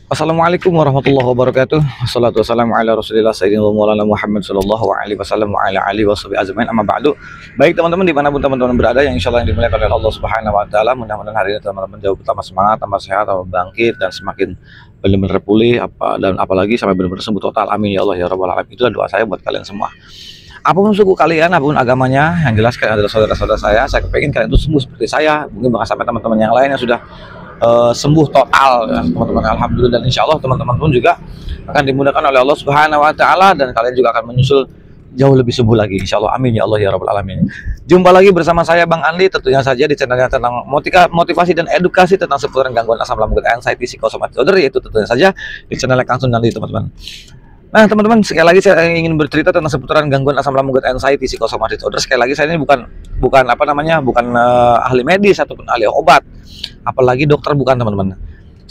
Assalamualaikum warahmatullahi wabarakatuh. Wassalatu wassalamu ala Rasulillah Sayyidina wa Maulana Muhammad sallallahu alaihi wasallam wa ala alihi washabihi ajmain. Amma ba'du. Baik teman-teman, dimanapun teman-teman berada, yang insyaallah yang dimuliakan oleh Allah Subhanahu wa taala, mudah-mudahan hari ini teman-teman jauh tambah semangat, tambah sehat, tambah bangkit, dan semakin benar-benar pulih dan apalagi sampai benar-benar sembuh total. Amin ya Allah ya rabbal alamin. Itulah doa saya buat kalian semua. Apapun suku kalian, apapun agamanya, yang jelas kalian adalah saudara-saudara saya kepingin kalian itu sembuh seperti saya. Mungkin bahkan sampai teman-teman yang lain yang sudah sembuh total ya, teman-teman. Alhamdulillah, dan insya Allah teman-teman pun juga akan dimudahkan oleh Allah Subhanahu wa taala, dan kalian juga akan menyusul jauh lebih sembuh lagi insya Allah. Amin ya Allah ya rabbal alamin. Jumpa lagi bersama saya Bang Andi, tentunya saja di channelnya tentang motivasi dan edukasi tentang seputar gangguan asam lambung dan anxiety psikosomatik disorder, yaitu tentunya saja di channelnya Kang Sunandi, teman-teman. Nah teman-teman, sekali lagi saya ingin bercerita tentang seputaran gangguan asam lambung dan anxiety psikosomatik disorder. Sekali lagi, saya ini bukan ahli medis ataupun ahli obat, apalagi dokter, bukan teman-teman.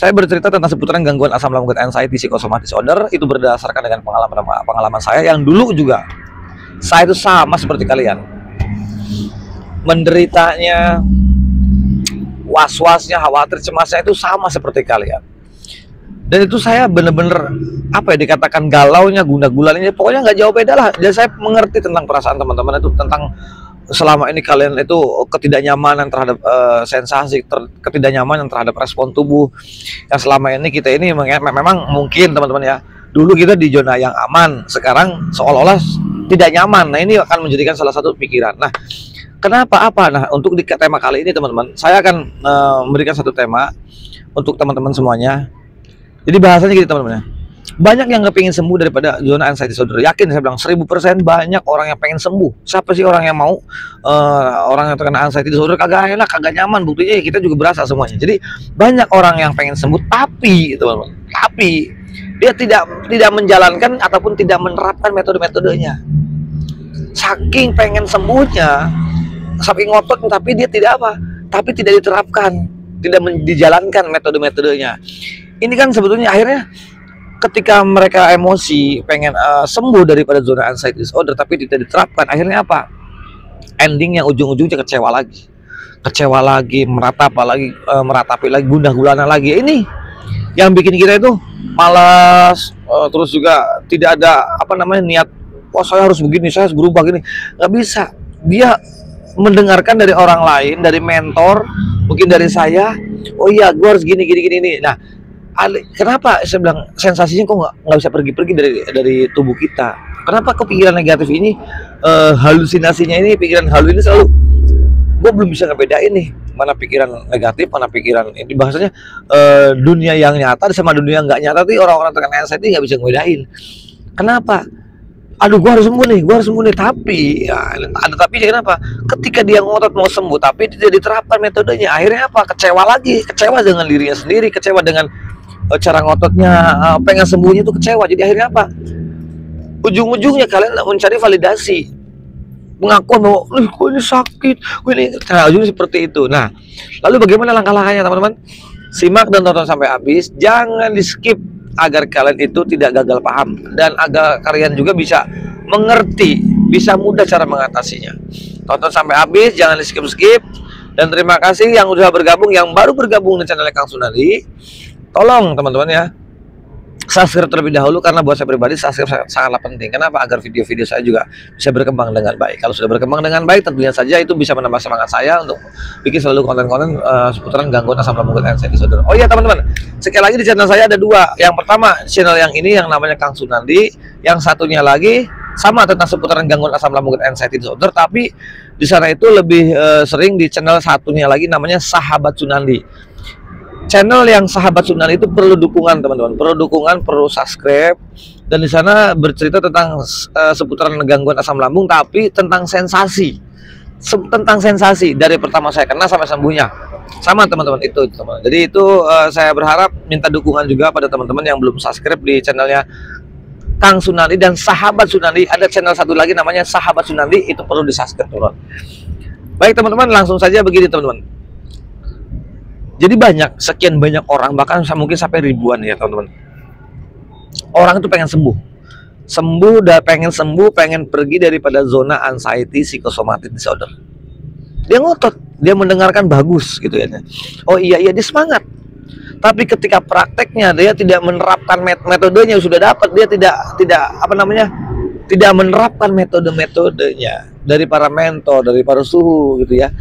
Saya bercerita tentang seputaran gangguan asam lambung dan anxiety psikosomatik disorder itu berdasarkan dengan pengalaman saya yang dulu juga saya itu sama seperti kalian, menderitanya, was-wasnya, khawatir, cemasnya itu sama seperti kalian. Dan itu saya bener-bener dikatakan galaunya, guna-gulananya, pokoknya nggak jauh beda lah. Dan saya mengerti tentang perasaan teman-teman itu, tentang selama ini kalian itu ketidaknyamanan terhadap sensasi, ketidaknyamanan terhadap respon tubuh. Yang selama ini kita ini memang mungkin teman-teman ya, dulu kita di zona yang aman, sekarang seolah-olah tidak nyaman. Nah ini akan menjadikan salah satu pikiran. Nah kenapa Nah untuk di tema kali ini teman-teman, saya akan memberikan satu tema untuk teman-teman semuanya. Jadi bahasanya gitu teman-teman ya, banyak yang kepingin sembuh daripada zona anxiety disorder. Yakin saya bilang 1000% banyak orang yang pengen sembuh. Siapa sih orang yang mau orang yang terkena anxiety disorder kagak enak, kagak nyaman? Buktinya kita juga berasa semuanya. Jadi banyak orang yang pengen sembuh, tapi teman-teman, tapi dia tidak menjalankan ataupun tidak menerapkan metode-metodenya. Saking pengen sembuhnya, saking ngotot, tapi dia tidak diterapkan, tidak dijalankan metode-metodenya. Ini kan sebetulnya akhirnya ketika mereka emosi pengen sembuh daripada zona anxiety disorder tapi tidak diterapkan, akhirnya apa? Endingnya ujung-ujungnya kecewa lagi, meratapi lagi, gundah gulana lagi. Ini yang bikin kita itu malas, terus juga tidak ada niat, saya harus begini, saya harus berubah gini. Nggak bisa. Dia mendengarkan dari orang lain, dari mentor, mungkin dari saya, oh iya gue harus gini. Nah kenapa saya bilang sensasinya kok nggak bisa pergi-pergi dari tubuh kita? Kenapa kepikiran negatif ini, halusinasinya ini, pikiran halu ini selalu, gue belum bisa ngebedain nih mana pikiran negatif, mana pikiran ini. Bahasanya dunia yang nyata sama dunia nggak nyata tuh orang-orang terkena anxiety nggak bisa ngebedain. Kenapa? Aduh, gue harus sembuh nih, tapi ya, ada tapi kenapa? Ketika dia ngotot mau sembuh tapi tidak diterapkan metodenya, akhirnya apa? Kecewa dengan dirinya sendiri, kecewa dengan cara ngototnya, pengen sembuhnya itu kecewa. Jadi akhirnya apa? Ujung-ujungnya kalian mencari validasi, pengakuan bahwa gue ini sakit, gue ini. Nah ujungnya seperti itu. Nah lalu bagaimana langkah-langkahnya teman-teman? Simak dan tonton sampai habis, jangan di skip agar kalian itu tidak gagal paham dan agar kalian juga bisa mengerti, bisa mudah cara mengatasinya. Tonton sampai habis, jangan di skip. Dan terima kasih yang sudah bergabung, yang baru bergabung di channel Kang Sunandi. Tolong teman-teman ya, subscribe terlebih dahulu, karena buat saya pribadi subscribe sangatlah penting. Kenapa? Agar video-video saya juga bisa berkembang dengan baik. Kalau sudah berkembang dengan baik, tentunya saja itu bisa menambah semangat saya untuk bikin selalu konten-konten seputaran gangguan asam lambung dan anxiety disorder. Oh iya teman-teman, sekali lagi di channel saya ada dua. Yang pertama channel yang ini yang namanya Kang Sunandi, yang satunya lagi sama tentang seputaran gangguan asam lambung dan anxiety disorder, tapi di sana itu lebih sering di channel satunya lagi namanya Sahabat Sunandi. Channel yang Sahabat Sunandi itu perlu dukungan teman-teman, perlu subscribe. Dan di sana bercerita tentang seputaran gangguan asam lambung, tapi tentang sensasi, dari pertama saya kena sampai sembuhnya, sama teman-teman itu teman. Jadi itu saya berharap minta dukungan juga pada teman-teman yang belum subscribe di channelnya Kang Sunandi dan Sahabat Sunandi. Ada channel satu lagi namanya Sahabat Sunandi, itu perlu di subscribe teman. Baik teman-teman, langsung saja begini teman-teman. Jadi sekian banyak orang, bahkan mungkin sampai ribuan ya teman-teman, orang itu pengen pengen pergi daripada zona anxiety psikosomatik disorder. Dia ngotot, dia mendengarkan bagus gitu ya. Oh iya dia semangat, Tapi ketika prakteknya dia tidak menerapkan metodenya sudah dapat, dia tidak apa namanya, tidak menerapkan metodenya dari para mentor, dari para suhu gitu ya.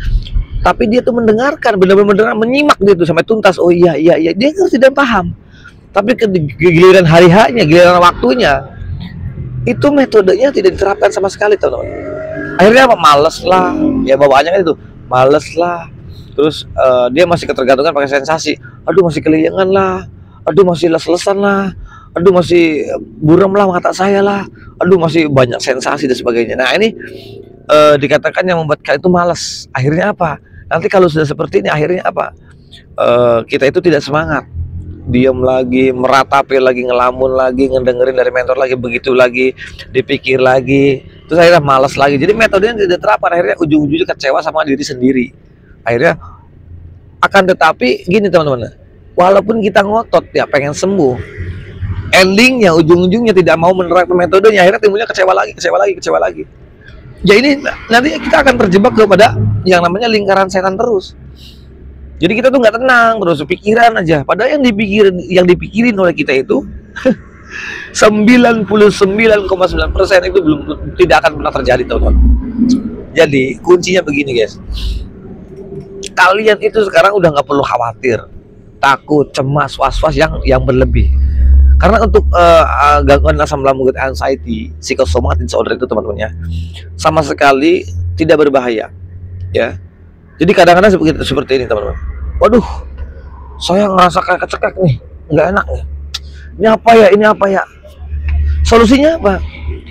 Tapi dia tuh mendengarkan, benar-benar menyimak dia tuh sampai tuntas. Oh iya, dia ngerti dan paham. Tapi giliran hari hanya, giliran waktunya, itu metodenya tidak diterapkan sama sekali, teman-teman. Akhirnya apa? Males lah, ya bawaannya kan itu, males lah. Terus dia masih ketergantungan pakai sensasi. Aduh masih keliangan lah, aduh masih les-lesan lah, aduh masih buram lah mata saya lah, aduh masih banyak sensasi dan sebagainya. Nah ini dikatakan yang membuat kalian itu malas. Akhirnya apa? Nanti kalau sudah seperti ini akhirnya apa? Kita itu tidak semangat, diam lagi, meratapi lagi, ngelamun lagi, ngedengerin dari mentor lagi, begitu lagi, dipikir lagi, terus akhirnya malas lagi. Jadi metodenya tidak terapkan, akhirnya ujung-ujungnya kecewa sama diri sendiri. Akhirnya akan tetapi gini teman-teman, walaupun kita ngotot ya pengen sembuh, endingnya ujung-ujungnya tidak mau menerapkan metodenya, akhirnya timbulnya kecewa lagi. Ya ini nanti kita akan terjebak kepada yang namanya lingkaran setan terus. Jadi kita tuh nggak tenang terus, pikiran aja. Padahal yang dipikirin oleh kita itu 99,9% itu tidak akan pernah terjadi, teman-teman. Jadi kuncinya begini guys, kalian itu sekarang udah nggak perlu khawatir, takut, cemas, was-was yang berlebih. Karena untuk gangguan asam lambung, anxiety, psychosomatic disorder itu teman-teman ya, sama sekali tidak berbahaya ya. Jadi kadang-kadang seperti ini teman-teman. Waduh, saya ngerasa kayak kecekek nih, nggak enak nih. Ini apa ya? Solusinya apa?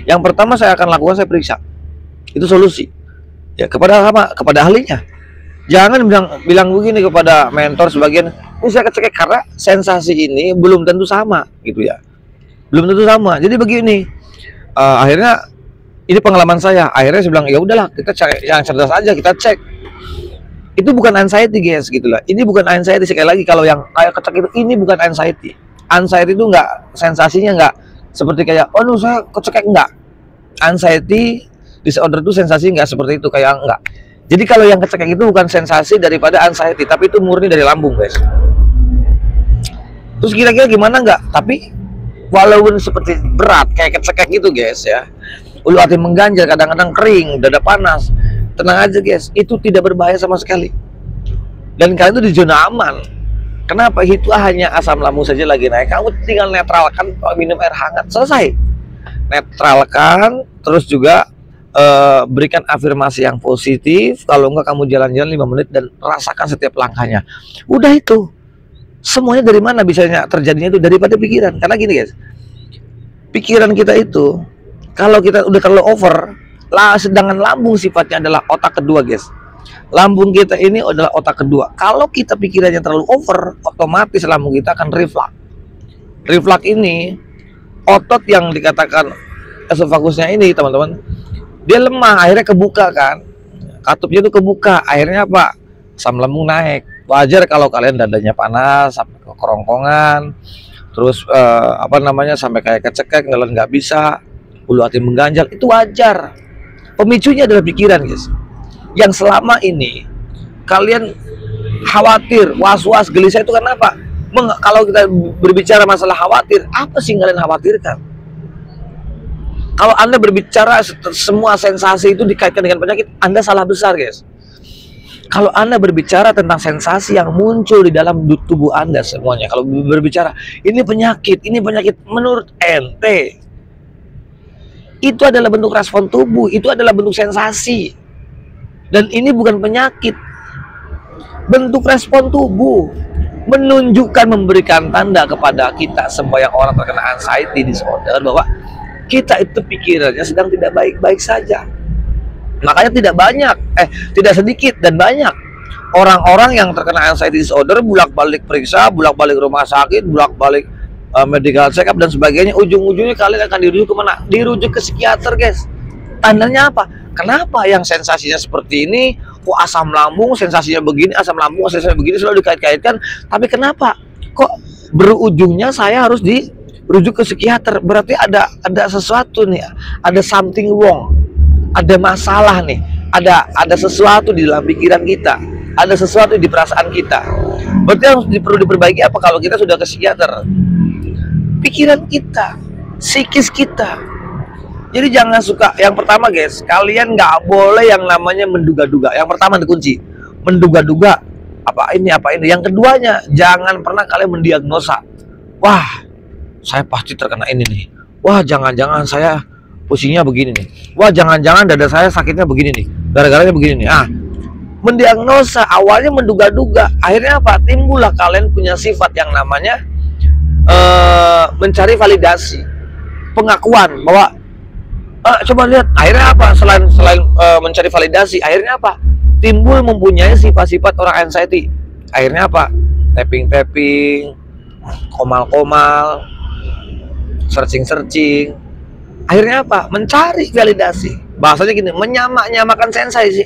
Yang pertama saya akan lakukan, saya periksa. Itu solusi. Ya kepada apa? Kepada ahlinya. Jangan bilang begini kepada mentor sebagian, ini saya kecekek karena sensasi ini belum tentu sama gitu ya. Belum tentu sama. Jadi begini, akhirnya ini pengalaman saya. Akhirnya saya bilang ya udahlah, kita cari yang cerdas aja, kita cek. Itu bukan anxiety guys gitulah. Ini bukan anxiety, sekali lagi kalau yang kayak kecekek itu, ini bukan anxiety. Anxiety itu enggak, sensasinya enggak seperti kayak oh saya kecekek, enggak. Anxiety disorder itu sensasi enggak seperti itu, kayak enggak. Jadi kalau yang kecekek itu bukan sensasi daripada anxiety, tapi itu murni dari lambung guys. Terus kira-kira gimana enggak? Tapi walaupun seperti berat kayak kecekek gitu guys ya, ulu hati mengganjal, kadang-kadang kering, dada panas, tenang aja guys, itu tidak berbahaya sama sekali. Dan kalian itu di zona aman. Kenapa? Itu hanya asam lambung saja lagi naik, kamu tinggal netralkan, minum air hangat, selesai. Netralkan, terus juga berikan afirmasi yang positif. Kalau enggak kamu jalan-jalan 5 menit dan rasakan setiap langkahnya. Udah itu. Semuanya dari mana bisanya terjadinya itu? Daripada pikiran. Karena gini guys, pikiran kita itu kalau kita udah terlalu over lah, sedangkan lambung sifatnya adalah otak kedua guys. Lambung kita ini adalah otak kedua. Kalau kita pikirannya terlalu over, otomatis lambung kita akan reflux. Reflux ini otot yang dikatakan esofagusnya ini teman-teman, dia lemah, akhirnya kebuka kan, katupnya itu kebuka, akhirnya apa? Asam lambung naik. Wajar kalau kalian dadanya panas sampai ke kerongkongan, terus apa namanya sampai kayak kecekek, nelen nggak bisa, ulu hati mengganjal, itu wajar. Pemicunya adalah pikiran guys. Yang selama ini kalian khawatir, was-was, gelisah itu kenapa? Kalau kita berbicara masalah khawatir, apa sih yang kalian khawatirkan? Kalau Anda berbicara semua sensasi itu dikaitkan dengan penyakit, Anda salah besar guys. Kalau Anda berbicara tentang sensasi yang muncul di dalam tubuh Anda semuanya, kalau berbicara ini penyakit menurut ente, itu adalah bentuk respon tubuh, itu adalah bentuk sensasi. Dan ini bukan penyakit. Bentuk respon tubuh menunjukkan, memberikan tanda kepada kita semua yang orang terkena anxiety disorder bahwa kita itu pikirannya sedang tidak baik-baik saja. Makanya tidak sedikit dan banyak orang-orang yang terkena anxiety disorder bolak-balik periksa, bolak-balik rumah sakit, bolak-balik medical check up dan sebagainya. Ujung-ujungnya kalian akan dirujuk kemana? Dirujuk ke psikiater guys. Tandanya apa? Kenapa yang sensasinya seperti ini, kok asam lambung sensasinya begini, asam lambung sensasinya begini, selalu dikait-kaitkan. Tapi kenapa kok berujungnya saya harus dirujuk ke psikiater? Berarti ada sesuatu nih, ada something wrong, ada masalah nih, ada sesuatu di dalam pikiran kita. ada sesuatu di perasaan kita. Berarti yang perlu diperbaiki apa? Kalau kita sudah ke psikiater, pikiran kita, psikis kita. Jadi jangan suka. Yang pertama guys, kalian nggak boleh yang namanya menduga-duga. Yang pertama dikunci, menduga-duga apa ini. Yang keduanya, jangan pernah kalian mendiagnosa. Wah, saya pasti terkena ini nih. Wah, jangan-jangan saya pusingnya begini nih. Wah, jangan-jangan dada saya sakitnya begini nih. Gara-garanya begini nih. Mendiagnosa, awalnya menduga-duga. Akhirnya apa? Timbullah kalian punya sifat yang namanya mencari validasi, pengakuan bahwa coba lihat. Akhirnya apa? Selain mencari validasi, akhirnya apa? Timbul mempunyai sifat-sifat orang anxiety. Akhirnya apa? Tapping, komal-komal, searching. Akhirnya apa? Mencari validasi. Bahasanya gini, menyamakan sensasi.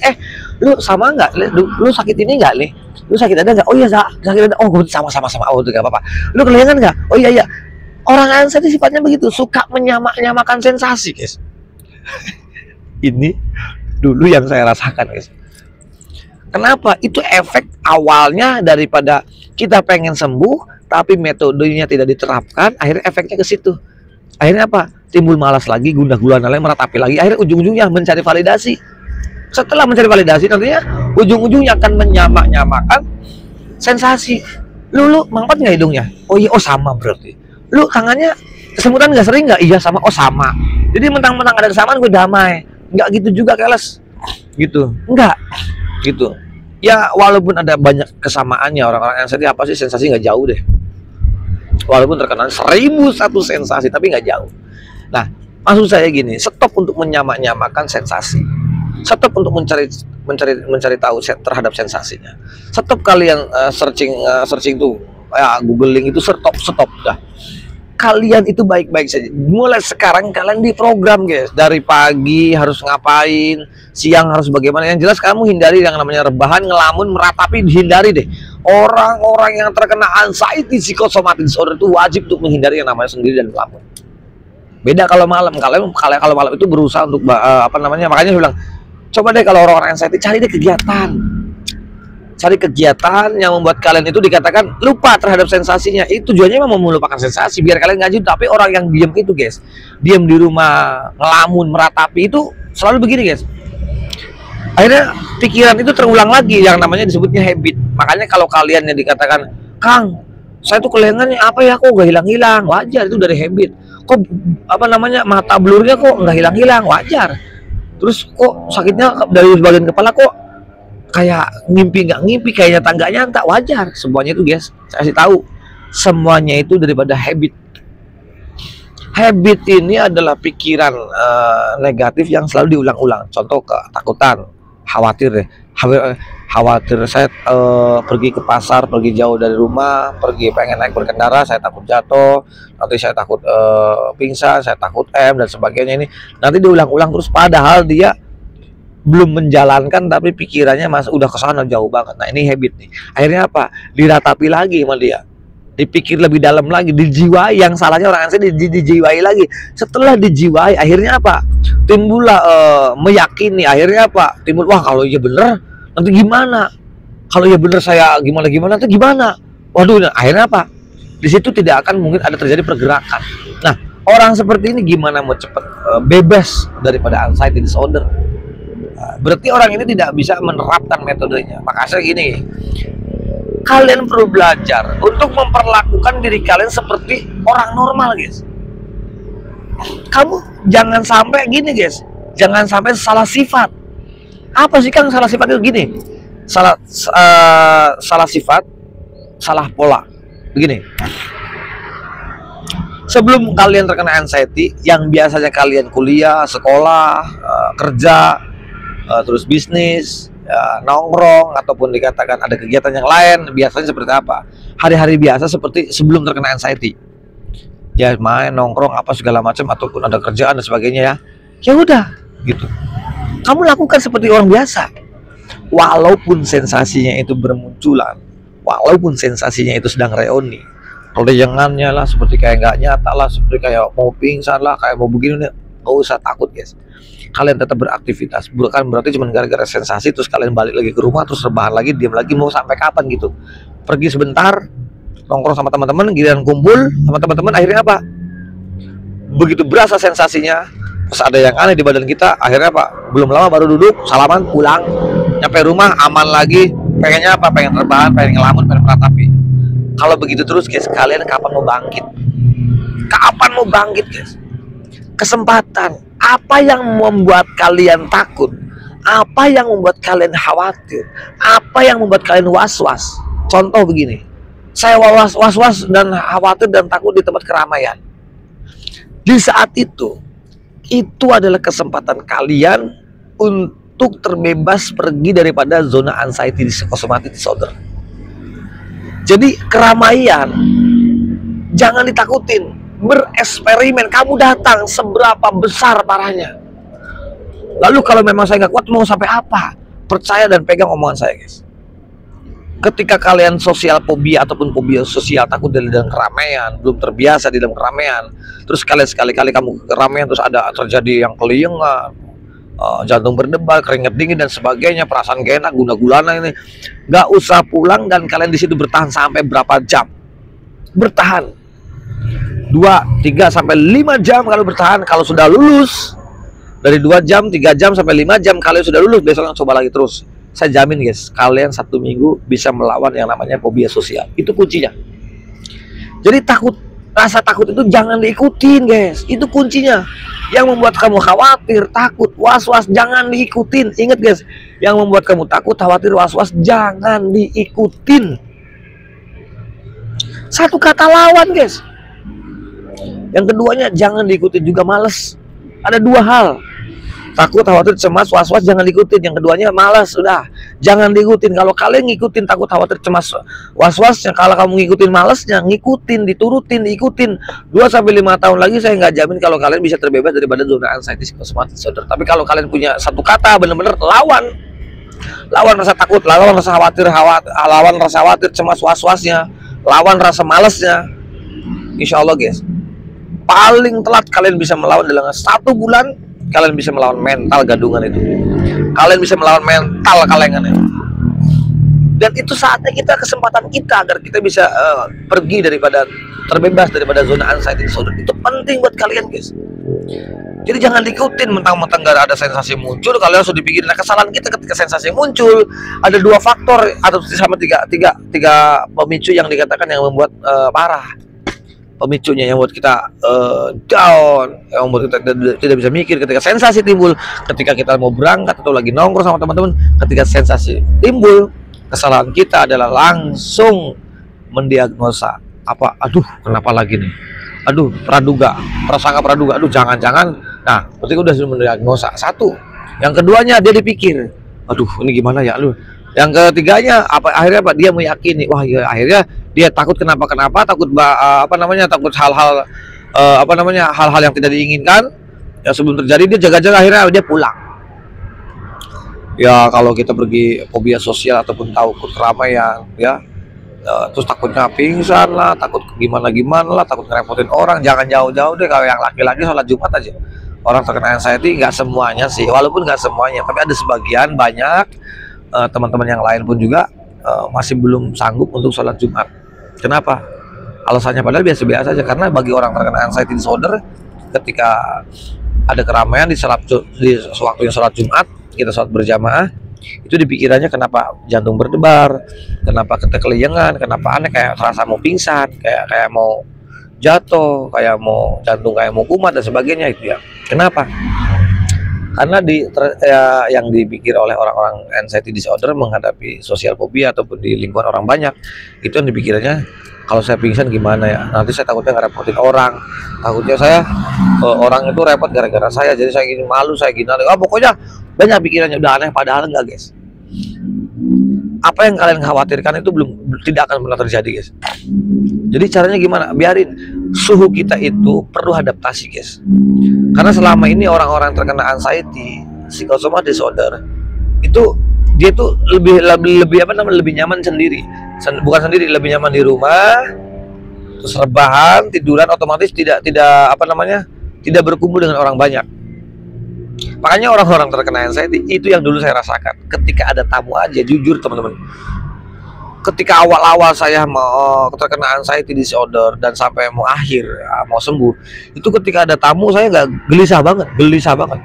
Lu sama nggak? Lu sakit ini nggak nih? Lu sakit ada nggak? Oh iya, sakit ada. Oh, gue sama. Oh, itu nggak apa-apa. Lu kelingan nggak? Oh iya. Orang anxiety sifatnya begitu, suka menyamakan sensasi, guys. Ini dulu yang saya rasakan, guys. Kenapa? Itu efek awalnya daripada kita pengen sembuh, tapi metodenya tidak diterapkan. Akhirnya efeknya ke situ. Akhirnya apa? Timbul malas lagi, gundah gulana lagi, meratapi lagi. Akhirnya ujung-ujungnya mencari validasi. Setelah mencari validasi, nantinya ujung-ujungnya akan menyamakan sensasi. Lu mangkat nggak hidungnya? Oh iya, sama berarti. Lu tangannya kesemutan nggak sering nggak? Iya sama. Oh sama. Jadi mentang-mentang ada kesamaan gue damai. Nggak gitu juga, keles. Gitu. Nggak. Gitu. Ya walaupun ada banyak kesamaannya, orang-orang yang sedih apa sih sensasi nggak jauh deh. Walaupun terkenal 1001 sensasi, tapi nggak jauh. Nah, maksud saya gini, stop untuk menyamakan sensasi. Stop untuk mencari tahu terhadap sensasinya. Stop kalian searching tuh, googling itu stop dah. Kalian itu baik-baik saja. Mulai sekarang kalian diprogram, guys. Dari pagi harus ngapain, siang harus bagaimana. Yang jelas kamu hindari yang namanya rebahan, ngelamun, meratapi, dihindari deh. Orang-orang yang terkena anxiety psychosomatic disorder itu wajib untuk menghindari yang namanya sendiri dan ngelamun. Beda kalau malam. Kalau malam itu berusaha untuk makanya saya bilang, coba deh kalau orang-orang anxiety cari deh kegiatan. Cari kegiatan yang membuat kalian itu dikatakan lupa terhadap sensasinya. Itu tujuannya memang melupakan sensasi biar kalian ngaji. Tapi orang yang diam itu, guys, diam di rumah, ngelamun, meratapi, itu selalu begini, guys. Akhirnya pikiran itu terulang lagi, yang namanya disebutnya habit. Makanya kalau kalian yang dikatakan, Kang, saya tuh kelengannya apa ya, kok gak hilang-hilang? Wajar, itu dari habit. Kok mata blurnya kok nggak hilang-hilang? Wajar. Terus kok sakitnya dari bagian kepala kok kayak nggak ngimpi, kayaknya tangga nyata? Wajar. Semuanya itu, guys, saya kasih tahu, semuanya itu daripada habit. Habit ini adalah pikiran negatif yang selalu diulang-ulang. Contoh, ketakutan, khawatir saya pergi ke pasar, pergi jauh dari rumah, pengen naik berkendara, saya takut jatuh, nanti saya takut pingsan, saya takut dan sebagainya. Ini nanti diulang-ulang terus, padahal dia belum menjalankan, tapi pikirannya udah kesana jauh banget. Nah, ini habit nih. Akhirnya apa? Diratapi lagi sama dia, dipikir lebih dalam lagi, dijiwai. Yang salahnya orang saya dijiwai lagi. Setelah dijiwai, akhirnya apa? Timbullah meyakini. Akhirnya apa? Timbul, wah kalau iya bener nanti gimana? Kalau iya bener saya gimana nanti gimana? Waduh, nah, akhirnya apa? Di situ tidak akan mungkin ada terjadi pergerakan. Nah, orang seperti ini gimana mau cepet bebas daripada anxiety disorder? Berarti orang ini tidak bisa menerapkan metodenya. Makanya gini, kalian perlu belajar untuk memperlakukan diri kalian seperti orang normal, guys. Kamu jangan sampai gini, guys. Jangan sampai salah sifat. Apa sih, Kang, salah sifat itu? Gini, salah sifat, salah pola. Begini, sebelum kalian terkena anxiety, yang biasanya kalian kuliah, sekolah, kerja, terus bisnis, nongkrong, ataupun dikatakan ada kegiatan yang lain, biasanya seperti apa? Hari-hari biasa seperti sebelum terkena anxiety. Ya main, nongkrong, apa segala macam, ataupun ada kerjaan dan sebagainya ya. Ya udah, gitu. Kamu lakukan seperti orang biasa. Walaupun sensasinya itu bermunculan, walaupun sensasinya itu sedang reuni, leyengannya lah, seperti kayak nggak nyata lah, seperti kayak mau pingsan lah, kayak mau begini, nggak usah takut, guys. kalian tetap beraktivitas. Bukan berarti cuma gara-gara sensasi terus kalian balik lagi ke rumah terus rebahan lagi, diam lagi, mau sampai kapan gitu. Pergi sebentar, nongkrong sama teman-teman, giliran kumpul sama teman-teman, akhirnya apa? Begitu berasa sensasinya, terus ada yang aneh di badan kita, akhirnya apa? Belum lama baru duduk, salaman, pulang, nyampe rumah aman lagi, pengennya apa? Pengen rebahan, pengen ngelamun, pengen meratapi. Kalau begitu terus guys, kalian kapan mau bangkit? Kapan mau bangkit guys? Kesempatan. Apa yang membuat kalian takut? Apa yang membuat kalian khawatir? Apa yang membuat kalian was-was? Contoh begini, saya was-was dan khawatir dan takut di tempat keramaian. Di saat itu adalah kesempatan kalian untuk terbebas pergi daripada zona anxiety psychosomatic disorder. Jadi keramaian jangan ditakutin, bereksperimen. Kamu datang seberapa besar parahnya. Lalu kalau memang saya nggak kuat, mau sampai apa? Percaya dan pegang omongan saya guys. Ketika kalian sosial fobia ataupun fobia sosial, takut di dalam keramaian, belum terbiasa di dalam keramaian, terus kalian sekali-kali kamu ke keramaian terus ada terjadi yang keliengan, jantung berdebar, keringat dingin dan sebagainya, perasaan gak enak, guna-gulana ini, nggak usah pulang dan kalian di situ bertahan sampai berapa jam? Bertahan 2, 3 sampai 5 jam kalau bertahan. Kalau sudah lulus dari 2 jam, 3 jam sampai 5 jam, kalian sudah lulus, besok coba lagi terus. Saya jamin guys, kalian 1 minggu bisa melawan yang namanya fobia sosial. Itu kuncinya. Jadi rasa takut itu jangan diikutin guys. Itu kuncinya. Yang membuat kamu khawatir, takut, was-was, jangan diikutin. Ingat guys, yang membuat kamu takut, khawatir, was-was, jangan diikutin. Satu kata lawan guys. Yang keduanya jangan diikutin juga, males. Ada 2 hal. Takut, khawatir, cemas, was-was, jangan diikutin. Yang keduanya malas, udah jangan diikutin. Kalau kalian ngikutin takut, khawatir, cemas, was-wasnya, kalau kamu ngikutin malesnya, ngikutin, diturutin, diikutin 2-5 tahun lagi, saya nggak jamin kalau kalian bisa terbebas daripada zona anxiety psychosomatic disorder. Tapi kalau kalian punya satu kata, bener-bener lawan rasa takut, lawan rasa khawatir, lawan rasa khawatir, cemas, was-wasnya, lawan rasa malesnya, insya Allah guys, paling telat kalian bisa melawan dalam 1 bulan. Kalian bisa melawan mental gadungan itu. Kalian bisa melawan mental kalengan itu. Dan itu saatnya kita, kesempatan kita agar kita bisa pergi daripada, terbebas daripada zona anxiety disorder. Itu penting buat kalian guys. Jadi jangan diikutin mentang-mentang gak ada sensasi muncul, kalian langsung dipikirin. Nah, kesalahan kita ketika sensasi muncul ada 2 faktor atau sama tiga pemicu yang dikatakan yang membuat parah. Pemicunya yang membuat kita down, yang membuat kita tidak bisa mikir ketika sensasi timbul, ketika kita mau berangkat atau lagi nongkrong sama teman-teman, ketika sensasi timbul, kesalahan kita adalah langsung mendiagnosa apa, aduh kenapa lagi nih, aduh praduga, prasangka praduga, aduh jangan-jangan. Nah, berarti udah mendiagnosa. 1. Yang keduanya dia dipikir, aduh ini gimana ya lu. Yang ketiganya akhirnya dia meyakini, wah ya, akhirnya dia takut kenapa takut takut hal-hal hal-hal yang tidak diinginkan ya sebelum terjadi, dia jaga-jaga, akhirnya dia pulang. Ya kalau kita pergi fobia sosial ataupun takut keramaian ya, terus takutnya pingsan lah, takut gimana lah, takut ngerepotin orang, jangan jauh-jauh deh. Kalau yang laki-laki sholat Jumat aja orang terkena anxiety, nggak semuanya sih, walaupun nggak semuanya, tapi ada sebagian, banyak teman-teman yang lain pun juga masih belum sanggup untuk sholat Jumat. Kenapa? Alasannya padahal biasa-biasa aja, karena bagi orang terkena anxiety disorder, ketika ada keramaian di waktu yang sholat Jumat, kita sholat berjamaah, itu dipikirannya kenapa jantung berdebar, kenapa ketekeliengan, kenapa aneh, kayak terasa mau pingsan, kayak mau jatuh, kayak mau jantung kayak mau kumat dan sebagainya itu ya. Kenapa? Karena yang dipikir oleh orang-orang anxiety disorder menghadapi sosial fobia ataupun di lingkungan orang banyak, itu yang dipikirannya, kalau saya pingsan gimana ya, nanti saya takutnya ngerepotin orang, takutnya saya orang itu repot gara-gara saya, jadi saya gini, malu, saya gini, pokoknya banyak pikirannya, udah aneh. Padahal enggak guys, apa yang kalian khawatirkan itu tidak akan pernah terjadi guys. Jadi caranya gimana? Biarin suhu kita itu perlu adaptasi guys. Karena selama ini orang-orang terkena anxiety psychosomatic disorder itu dia tuh lebih nyaman sendiri. Bukan sendiri, lebih nyaman di rumah, terus rebahan, tiduran, otomatis tidak berkumpul dengan orang banyak. Makanya orang-orang terkena anxiety itu yang dulu saya rasakan. Ketika ada tamu aja, jujur teman-teman, ketika awal-awal saya mau terkena anxiety disorder dan sampai mau akhir mau sembuh, itu ketika ada tamu saya nggak gelisah banget.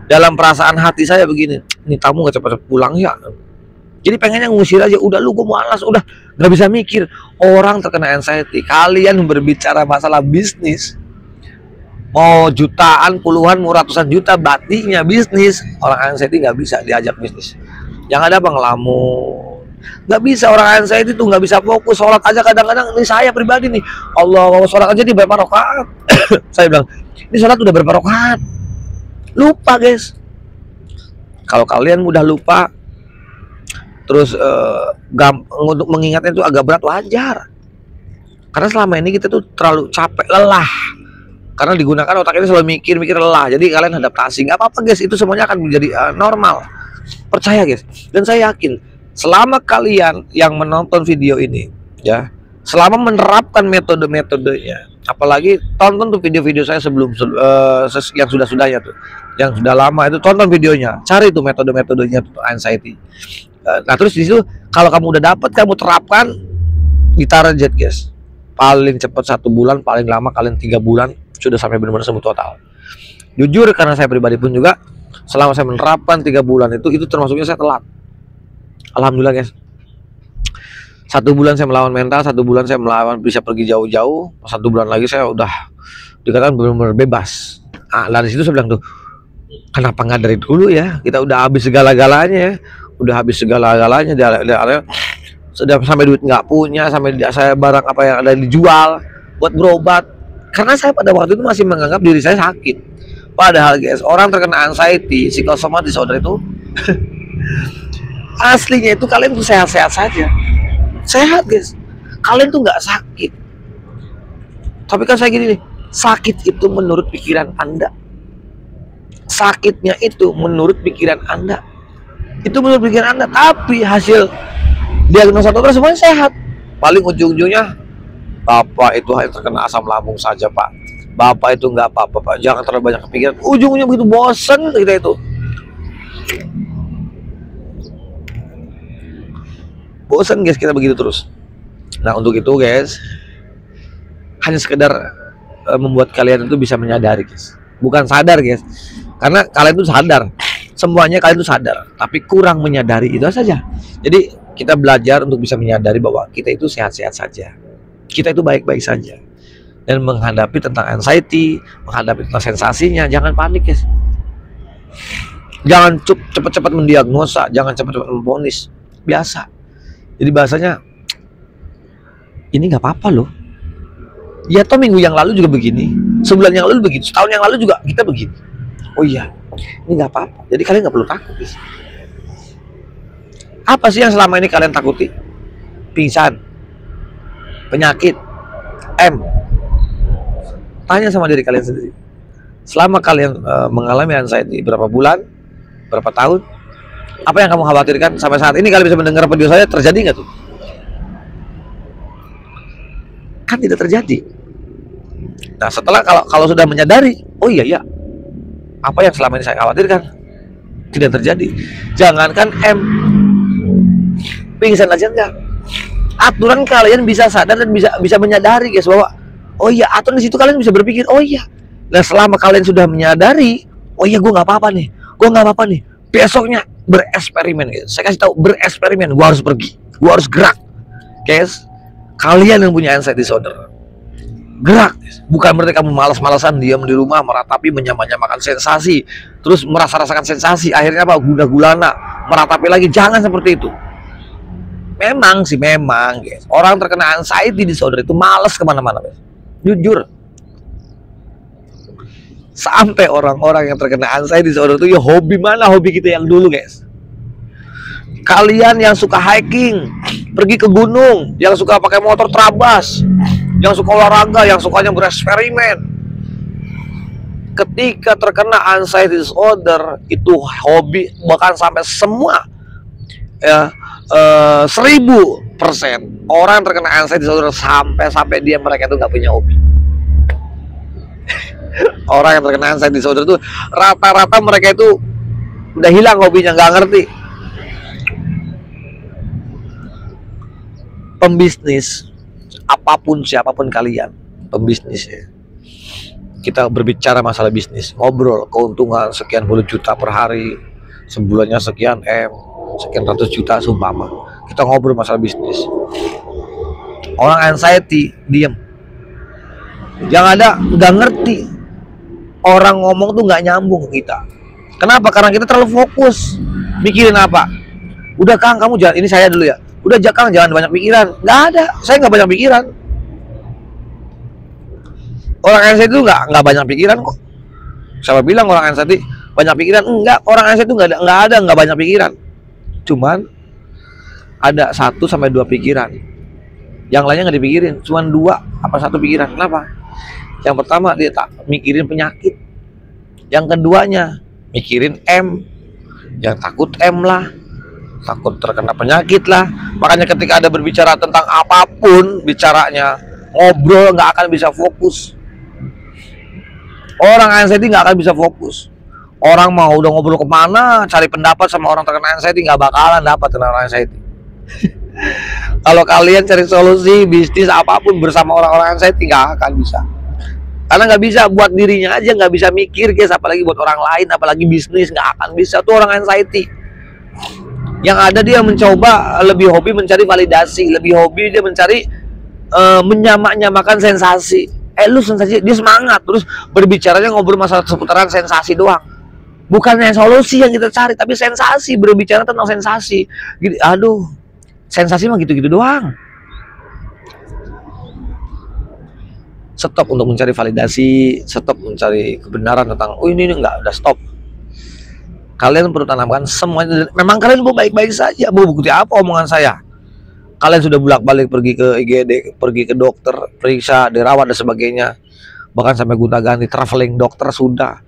Dalam perasaan hati saya begini, ini tamu nggak cepat-cepat pulang ya. Jadi pengennya ngusir aja, udah lu gue malas, udah nggak bisa mikir. Orang terkena anxiety, kalian berbicara masalah bisnis, mau jutaan, puluhan, mau ratusan juta, batinya bisnis. Orang anxiety nggak bisa diajak bisnis. Yang ada bang ngelamun, nggak bisa. Orang anxiety itu nggak bisa fokus. Sholat aja kadang-kadang, ini saya pribadi nih, Allah, sholat aja di berapa rakaat. Saya bilang, ini sholat udah berapa rakaat? Lupa guys. Kalau kalian mudah lupa, terus untuk mengingatnya itu agak berat, wajar. Karena selama ini kita tuh terlalu capek, lelah. Karena digunakan otak ini selalu mikir lelah. Jadi kalian adaptasi, nggak apa-apa guys. Itu semuanya akan menjadi normal. Percaya guys. Dan saya yakin, selama kalian yang menonton video ini, ya, selama menerapkan metode-metodenya, apalagi tonton tuh video-video saya sebelum yang sudah-sudahnya tuh, yang sudah lama itu, tonton videonya, cari tuh metode-metodenya tuh anxiety. Nah terus di situ kalau kamu udah dapat, kamu terapkan di target guys, paling cepat 1 bulan, paling lama kalian 3 bulan sudah sampai benar-benar sembuh total. Jujur karena saya pribadi pun juga selama saya menerapkan 3 bulan itu termasuknya saya telat. Alhamdulillah guys. 1 bulan saya melawan mental, 1 bulan saya melawan bisa pergi jauh-jauh, 1 bulan lagi saya udah dikatakan benar-benar bebas. Dari situ saya bilang tuh, kenapa nggak dari dulu ya? Kita udah habis segala-galanya ya. Udah habis segala-galanya, sudah sampai duit nggak punya, sampai saya barang apa yang ada dijual buat berobat. Karena saya pada waktu itu masih menganggap diri saya sakit. Padahal guys, orang terkena anxiety, psikosomatis disorder itu aslinya itu kalian tuh sehat-sehat saja, sehat guys. Kalian tuh nggak sakit. Tapi kan saya gini nih, sakit itu menurut pikiran Anda. Sakitnya itu menurut pikiran Anda. Itu menurut pikiran Anda, tapi hasil diagnosa dokter semuanya sehat. Paling ujung-ujungnya, Bapak itu hanya terkena asam lambung saja Pak. Bapak itu nggak apa-apa Pak, jangan terlalu banyak kepikiran. Ujung-ujungnya begitu bosen kita itu. Bosen guys kita begitu terus. Nah untuk itu guys, hanya sekedar membuat kalian itu bisa menyadari guys. Bukan sadar guys, karena kalian itu sadar. Semuanya kalian itu sadar, tapi kurang menyadari, itu saja. Jadi kita belajar untuk bisa menyadari bahwa kita itu sehat-sehat saja, kita itu baik-baik saja, dan menghadapi tentang anxiety, menghadapi tentang sensasinya, jangan panik guys. Jangan cepat-cepat mendiagnosa, jangan cepat-cepat memvonis. Biasa. Jadi bahasanya, ini nggak apa-apa loh. Ya toh minggu yang lalu juga begini, sebulan yang lalu begitu, setahun yang lalu juga kita begini. Oh iya, ini nggak apa-apa. Jadi kalian nggak perlu takut guys. Apa sih yang selama ini kalian takuti? Pingsan, penyakit, tanya sama diri kalian sendiri. Selama kalian mengalami anxiety berapa bulan, berapa tahun, apa yang kamu khawatirkan sampai saat ini? Kalian bisa mendengar video saya, terjadi nggak tuh? Kan tidak terjadi. Nah setelah kalau sudah menyadari, oh iya, apa yang selama ini saya khawatirkan tidak terjadi. Jangankan pingsan aja enggak. Aturan kalian bisa sadar dan bisa menyadari guys bahwa oh iya, aturan di situ kalian bisa berpikir oh iya. Nah selama kalian sudah menyadari, oh iya gue nggak apa-apa nih, besoknya bereksperimen guys. Saya kasih tahu, bereksperimen. Gue harus pergi, gue harus gerak guys. Kalian yang punya anxiety disorder, gerak. Bukan berarti kamu malas-malasan diam di rumah meratapi, menyamakan sensasi, terus rasakan sensasi, akhirnya apa, guna-gulana, meratapi lagi. Jangan seperti itu. Memang guys, orang terkena anxiety disorder itu malas kemana-mana guys. Jujur, sampai orang-orang yang terkena anxiety disorder itu ya hobi kita yang dulu guys. Kalian yang suka hiking, pergi ke gunung, yang suka pakai motor terabas, yang suka olahraga, yang sukanya bereksperimen, ketika terkena anxiety disorder itu hobi, bahkan sampai semua ya 1000% orang terkena anxiety disorder sampai mereka itu nggak punya hobi. Orang yang terkena anxiety disorder itu rata-rata mereka itu udah hilang hobinya, nggak ngerti. Pembisnis, apapun siapapun kalian, pembisnis ya. Kita berbicara masalah bisnis, ngobrol keuntungan sekian puluh juta per hari, sebulannya sekian sekian ratus juta seumpama. Kita ngobrol masalah bisnis. Orang anxiety diem, yang ada nggak ngerti. Orang ngomong tuh nggak nyambung ke kita. Kenapa? Karena kita terlalu fokus mikirin apa. Udah Kang, kamu jangan, ini saya dulu ya. Udah Kang, jangan banyak pikiran. Nggak ada, saya nggak banyak pikiran. Orang anxiety itu nggak banyak pikiran kok. Siapa bilang orang anxiety banyak pikiran? Enggak, orang anxiety itu nggak banyak pikiran. Cuman ada 1 sampai 2 pikiran. Yang lainnya nggak dipikirin. Cuman 2 apa 1 pikiran. Kenapa? Yang pertama dia tak mikirin penyakit. Yang keduanya mikirin yang takut lah, takut terkena penyakit lah. Makanya ketika ada berbicara tentang apapun bicaranya, ngobrol nggak akan bisa fokus. Orang anxiety nggak akan bisa fokus. Orang mau udah ngobrol kemana, cari pendapat sama orang terkena anxiety, nggak bakalan dapat tentang anxiety. Kalau kalian cari solusi bisnis apapun bersama orang-orang anxiety, nggak akan bisa. Karena nggak bisa buat dirinya aja, nggak bisa mikir guys, apalagi buat orang lain, apalagi bisnis, nggak akan bisa tuh orang anxiety. Yang ada dia mencoba, lebih hobi mencari validasi, lebih hobi dia mencari menyamak-nyamakan sensasi. Lu sensasi, dia semangat terus berbicaranya ngobrol masalah seputaran sensasi doang. Bukannya solusi yang kita cari, tapi sensasi, berbicara tentang sensasi. Gitu, aduh, sensasi mah gitu-gitu doang. Stop untuk mencari validasi, stop mencari kebenaran tentang ini enggak, udah stop. Kalian perlu tanamkan semuanya. Memang kalian mau baik-baik saja, mau bukti apa omongan saya? Kalian sudah bolak-balik pergi ke IGD, pergi ke dokter, periksa, dirawat dan sebagainya. Bahkan sampai gonta-ganti, traveling dokter sudah,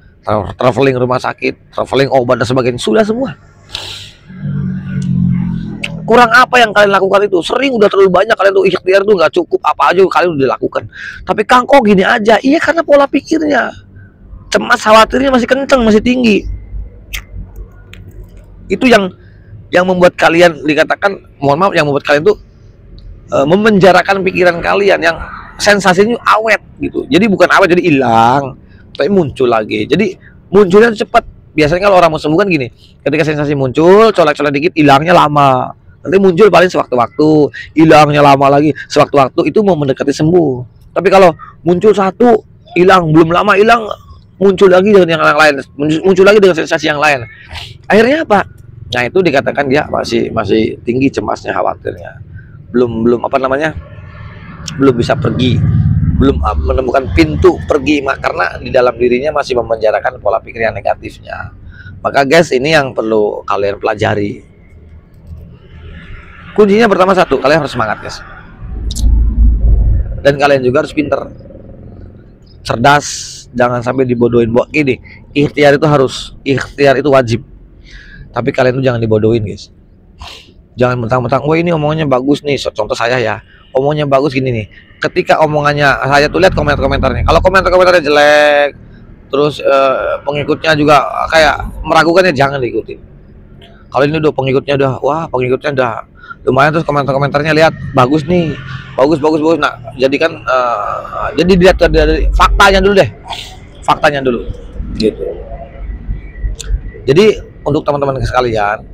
traveling rumah sakit, traveling obat dan sebagainya, sudah semua. Kurang apa yang kalian lakukan itu? Sering udah terlalu banyak kalian tuh ikhtiar tuh nggak cukup, apa aja kalian udah lakukan. Tapi Kang kok gini aja? Iya karena pola pikirnya, cemas, khawatirnya masih kenceng, masih tinggi. Itu yang membuat kalian dikatakan, mohon maaf, yang membuat kalian tuh memenjarakan pikiran kalian yang sensasinya awet gitu. Jadi bukan awet jadi hilang, tapi muncul lagi. Jadi munculnya cepat. Biasanya kalau orang mau sembuh kan gini, ketika sensasi muncul, colek-colek dikit, hilangnya lama. Nanti muncul paling sewaktu-waktu, hilangnya lama lagi, sewaktu-waktu, itu mau mendekati sembuh. Tapi kalau muncul satu, hilang, belum lama hilang, muncul lagi dengan yang lain, muncul lagi dengan sensasi yang lain. Akhirnya apa? Nah itu dikatakan dia masih tinggi cemasnya, khawatirnya, belum apa namanya, belum bisa pergi, belum menemukan pintu pergi, karena di dalam dirinya masih memenjarakan pola pikir yang negatifnya. Maka guys, ini yang perlu kalian pelajari. Kuncinya pertama satu, kalian harus semangat guys, dan kalian juga harus pinter, cerdas, jangan sampai dibodohin. Gini, ikhtiar itu wajib, tapi kalian tuh jangan dibodohin guys. Jangan mentang-mentang, wah ini omongannya bagus nih, contoh saya ya, omongnya bagus gini nih. Ketika omongannya, saya tuh lihat komentar-komentarnya. Kalau komentar-komentarnya jelek, terus pengikutnya juga kayak meragukannya, jangan diikuti. Kalau ini udah pengikutnya udah lumayan, terus komentar-komentarnya lihat bagus nih, bagus. Nah, jadi dilihat dari faktanya dulu, gitu. Jadi untuk teman-teman sekalian,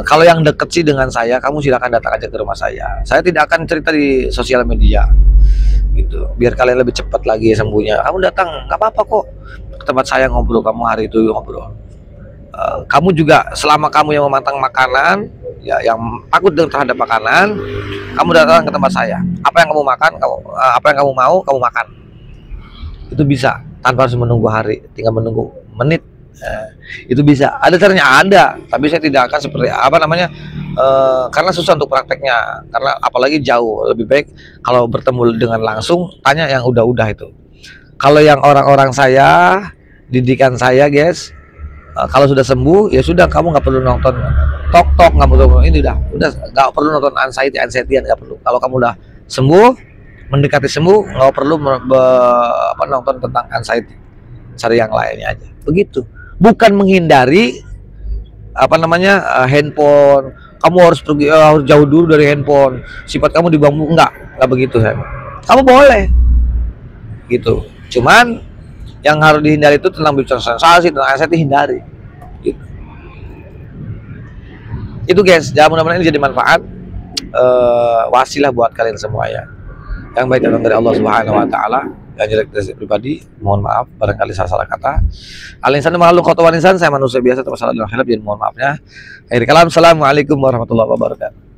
kalau yang deket sih dengan saya, kamu silakan datang aja ke rumah saya. Saya tidak akan cerita di sosial media, gitu. Biar kalian lebih cepat lagi sembuhnya. Kamu datang, nggak apa-apa kok. Ke tempat saya ngobrol, kamu hari itu ngobrol. Kamu juga selama kamu yang memantang makanan, ya yang takut terhadap makanan, kamu datang ke tempat saya. Apa yang kamu makan, apa yang kamu mau, kamu makan. Itu bisa tanpa harus menunggu hari, tinggal menunggu menit. Itu bisa, ada caranya, ada, tapi saya tidak akan seperti apa namanya, karena susah untuk prakteknya, karena apalagi jauh. Lebih baik kalau bertemu dengan langsung, tanya yang udah itu. Kalau yang orang-orang saya, didikan saya guys, kalau sudah sembuh ya sudah, kamu nggak perlu nonton tok, nggak perlu ini, udah nggak perlu nonton anxiety nggak perlu. Kalau kamu udah sembuh, mendekati sembuh, nggak perlu nonton tentang anxiety, cari yang lainnya aja. Begitu. Bukan menghindari handphone. Kamu harus pergi, harus jauh dulu dari handphone. Sifat kamu dibangun, enggak begitu saya. Kamu boleh, gitu. Cuman yang harus dihindari itu tentang bicara sensasi, tentang anxiety, hindari. Gitu. Itu guys, mudah-mudahan ini jadi manfaat, wasilah buat kalian semua ya. Yang baik datang dari Allah Subhanahu Wa Taala, yang jelek dari pribadi, mohon maaf barangkali salah kata. Al-insan makhluk khotowan insan, saya manusia biasa termasalah dalam khilaf, jadi mohon maafnya. Akhir kalam, assalamualaikum warahmatullahi wabarakatuh.